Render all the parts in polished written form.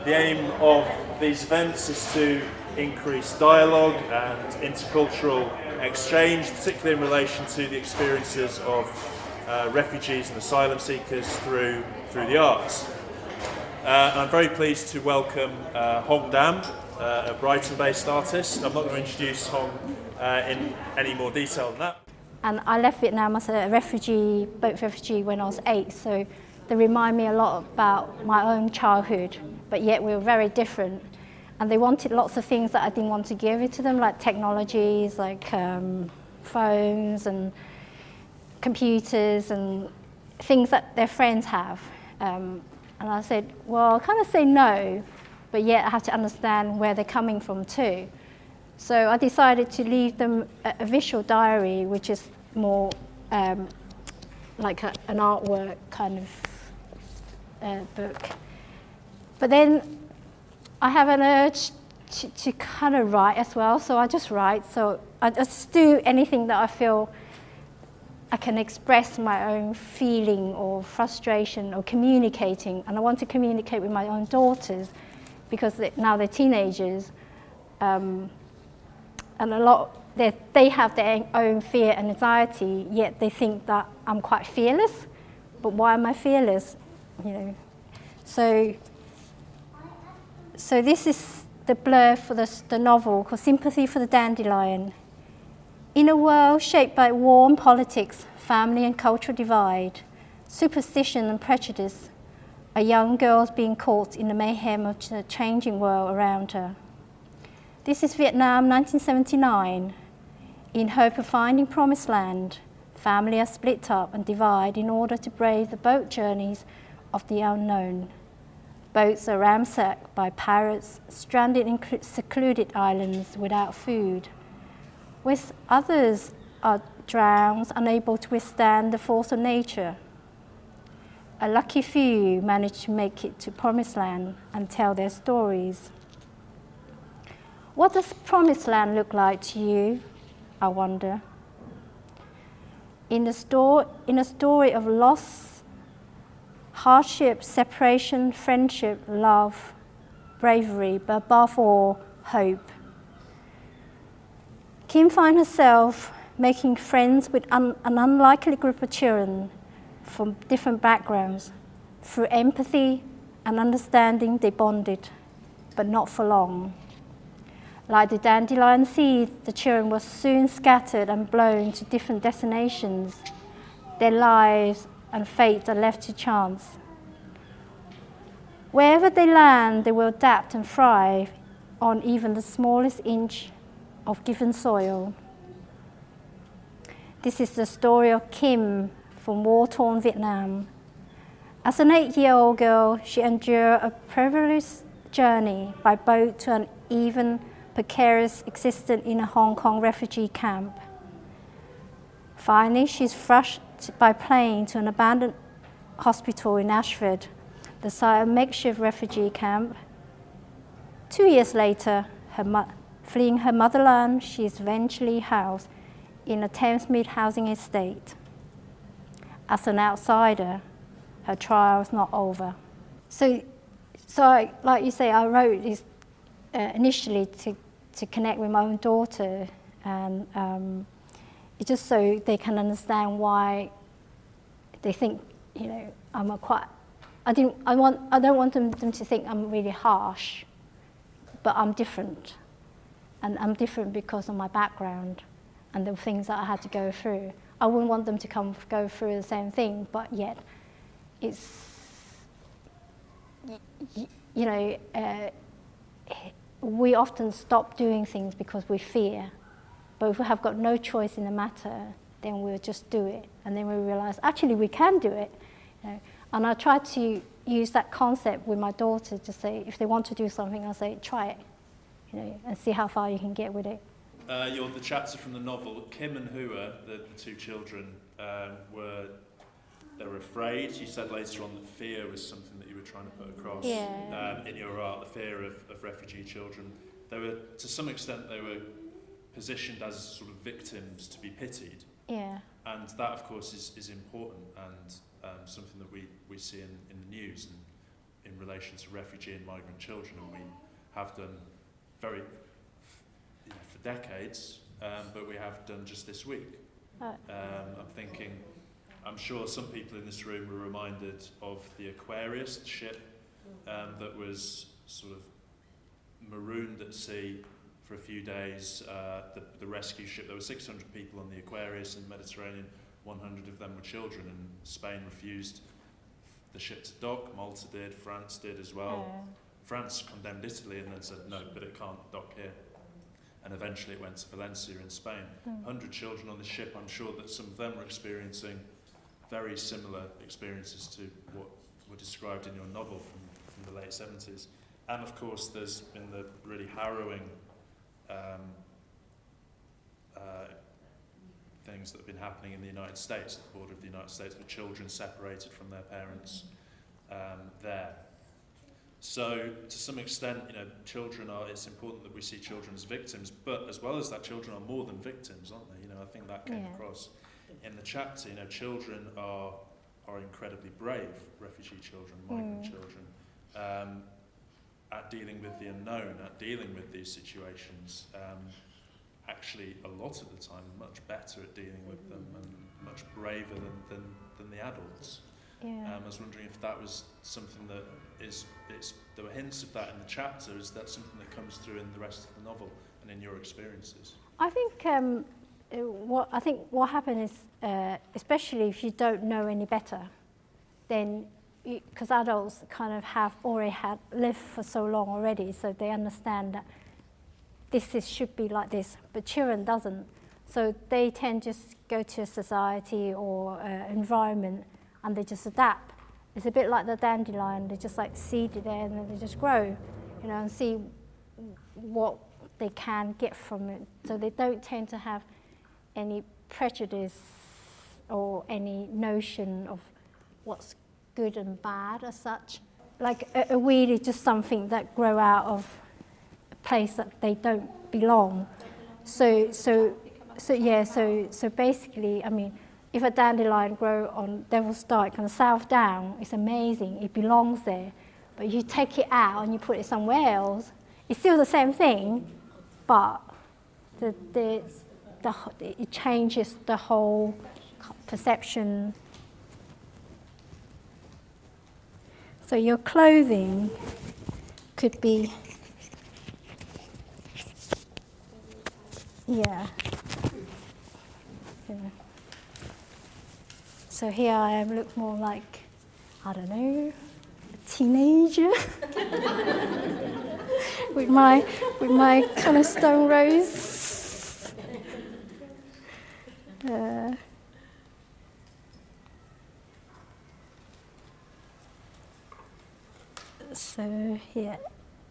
The aim of these events is to increase dialogue and intercultural exchange, particularly in relation to the experiences of refugees and asylum seekers through the arts. I'm very pleased to welcome Hong Dam, a Brighton-based artist. I'm not going to introduce Hong in any more detail than that. And I left Vietnam as a refugee, boat refugee, when I was 8, so they remind me a lot about my own childhood, but yet we were very different. And they wanted lots of things that I didn't want to give it to them, like technologies, like phones and computers and things that their friends have. And I said, well, I kind of say no, but yet I have to understand where they're coming from too. So I decided to leave them a visual diary, which is more like an artwork kind of book. But then I have an urge to kind of write as well, so I just write. So I just do anything that I feel I can express my own feeling or frustration or communicating. And I want to communicate with my own daughters because now they're teenagers. And a lot, they have their own fear and anxiety, yet they think that I'm quite fearless. But why am I fearless? You know, so this is the blurb for the novel called Sympathy for the Dandelion. In a world shaped by war and politics, family and cultural divide, superstition and prejudice, a young girl is being caught in the mayhem of the changing world around her. This is Vietnam, 1979. In hope of finding promised land, families are split up and divide in order to brave the boat journeys of the unknown. Boats are ransacked by pirates, stranded in secluded islands without food. With others are drowned, unable to withstand the force of nature. A lucky few manage to make it to promised land and tell their stories. What does promised land look like to you, I wonder? In a story of loss, hardship, separation, friendship, love, bravery, but above all, hope. Kim finds herself making friends with an unlikely group of children from different backgrounds. Through empathy and understanding, they bonded, but not for long. Like the dandelion seeds, the children were soon scattered and blown to different destinations. Their lives and fates are left to chance. Wherever they land, they will adapt and thrive on even the smallest inch of given soil. This is the story of Kim from war-torn Vietnam. As an 8-year-old girl, she endured a perilous journey by boat to an even precarious existence in a Hong Kong refugee camp. Finally, she's rushed by plane to an abandoned hospital in Ashford, the site of a makeshift refugee camp. 2 years later, fleeing her motherland, she is eventually housed in a Thamesmead housing estate. As an outsider, her trial is not over. So like you say, I wrote this initially to connect with my own daughter, and it's just so they can understand why they think, you know, I'm a quite. I don't want them to think I'm really harsh, but I'm different, and I'm different because of my background and the things that I had to go through. I wouldn't want them to go through the same thing, but yet it's, you know, we often stop doing things because we fear. But if we have got no choice in the matter, then we'll just do it. And then we realize, actually, we can do it. You know? And I try to use that concept with my daughter to say, if they want to do something, I'll say, try it, you know, and see how far you can get with it. The chapter from the novel, Kim and Hua, the two children, were afraid. You said later on that fear was something that you were trying to put across in your art, the fear of refugee children. They were, to some extent, they were positioned as sort of victims to be pitied. Yeah. And that, of course, is important and something that we see in the news and in relation to refugee and migrant children, and we have done for decades, but we have done just this week. I'm sure some people in this room were reminded of the Aquarius, the ship that was sort of marooned at sea for a few days. The rescue ship, there were 600 people on the Aquarius in the Mediterranean, 100 of them were children, and Spain refused the ship to dock. Malta did, France did as well. France condemned Italy and then said no, but it can't dock here. And eventually it went to Valencia in Spain. 100 children on the ship. I'm sure that some of them were experiencing very similar experiences to what were described in your novel from the late 70s. And of course there's been the really harrowing things that have been happening in the United States, at the border of the United States, with children separated from their parents there. So to some extent, it's important that we see children as victims, but as well as that, children are more than victims, aren't they? I think that came across in the chapter. Children are incredibly brave, refugee children, migrant children, at dealing with the unknown, at dealing with these situations. Actually, a lot of the time, much better at dealing with them and much braver than the adults. I was wondering if that was something that there were hints of that in the chapter. Is that something that comes through in the rest of the novel and in your experiences? I think what happened is, especially if you don't know any better, then because adults kind of have already lived for so long already, so they understand that should be like this, but children doesn't. So they tend to just go to a society or environment and they just adapt. It's a bit like the dandelion, they just like seed it there and then they just grow, and see what they can get from it. So they don't tend to have any prejudice or any notion of what's good and bad as such. Like a weed is just something that grow out of a place that they don't belong. So basically, I mean, if a dandelion grow on Devil's Dyke on the South Down, it's amazing, it belongs there. But you take it out and you put it somewhere else, it's still the same thing, but it changes the whole perception. So your clothing could be, yeah. So here I am, look more like, I don't know, a teenager with my kind of stone rose.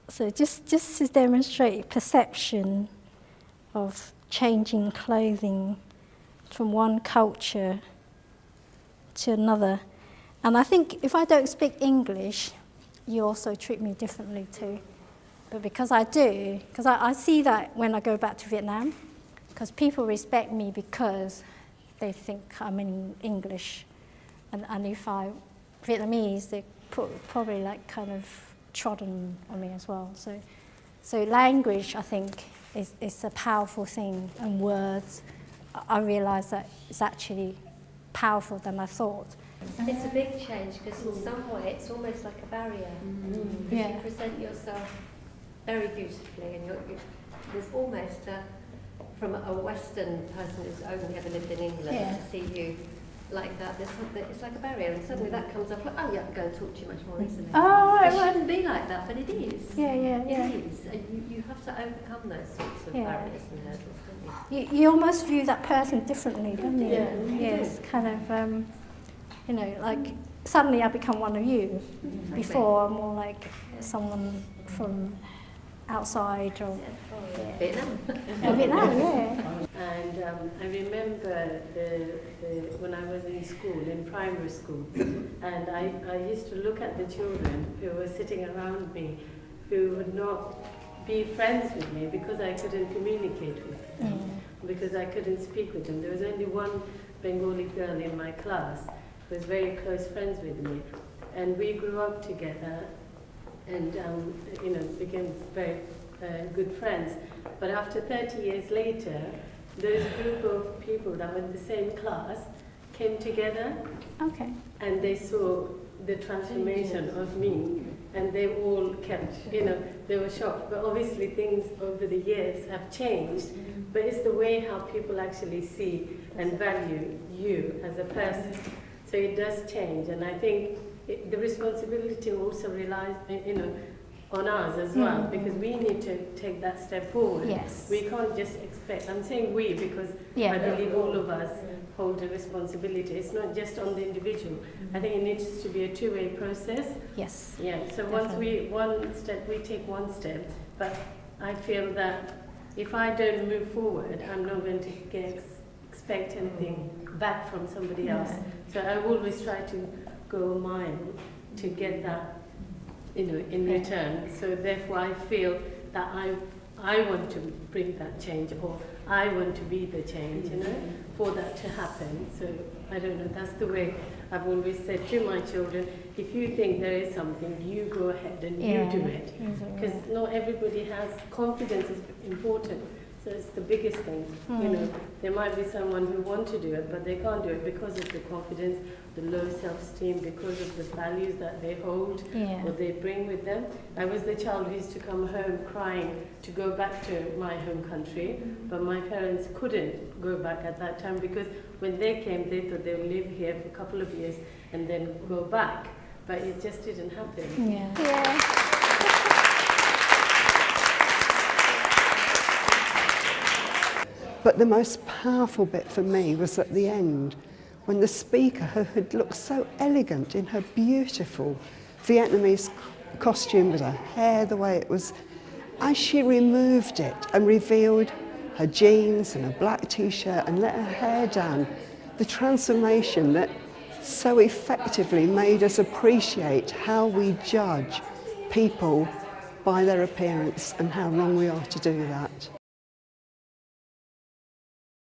So just to demonstrate perception of changing clothing from one culture to another. And I think if I don't speak English, you also treat me differently too. But because I do, because I see that when I go back to Vietnam, because people respect me because they think I'm in English. And if I'm Vietnamese, they probably like kind of trodden on me as well. So language, I think, is a powerful thing, and words, I realise that it's actually powerful than I thought. It's a big change because in some way it's almost like a barrier. You present yourself very beautifully, and there's almost from a Western person who's only ever lived in England to see you like that, it's like a barrier, and suddenly that comes up, oh yeah, I'm going to talk to you much more easily. Oh, right, it shouldn't be like that, but it is. Yeah. It is, and you have to overcome those sorts of barriers and hurdles, don't you? You almost view that person differently, don't you? Yeah. It's kind of, like suddenly I become one of you. Before I'm more like someone from outside or Vietnam. Vietnam, yeah. And I remember when I was in school, in primary school, and I used to look at the children who were sitting around me who would not be friends with me because I couldn't communicate with them, because I couldn't speak with them. There was only one Bengali girl in my class who was very close friends with me, and we grew up together, and became very good friends. But after 30 years later, those group of people that were in the same class came together, Okay. and they saw the transformation of me, and they all kept, they were shocked. But obviously things over the years have changed, but it's the way how people actually see and value you as a person. So it does change, and I think the responsibility also relies, on us as well, because we need to take that step forward. Yes. We can't just expect, I'm saying we because Yeah. I believe all of us hold a responsibility. It's not just on the individual. I think it needs to be a two-way process. Yes. Yeah, so Definitely. we take one step, but I feel that if I don't move forward, I'm not going to expect anything back from somebody else. So I always try to go a mile to get that, in return. So therefore I feel that I want to bring that change, or I want to be the change, for that to happen. So I don't know, that's the way I've always said to my children, if you think there is something, you go ahead and you do it. Because not everybody has, confidence is important. So it's the biggest thing. There might be someone who wants to do it, but they can't do it because of the confidence, the low self-esteem, because of the values that they hold or they bring with them. I was the child who used to come home crying to go back to my home country, but my parents couldn't go back at that time because when they came, they thought they would live here for a couple of years and then go back. But it just didn't happen. Yeah. But the most powerful bit for me was at the end, when the speaker, who had looked so elegant in her beautiful Vietnamese costume with her hair the way it was, as she removed it and revealed her jeans and her black t-shirt and let her hair down, the transformation that so effectively made us appreciate how we judge people by their appearance and how wrong we are to do that.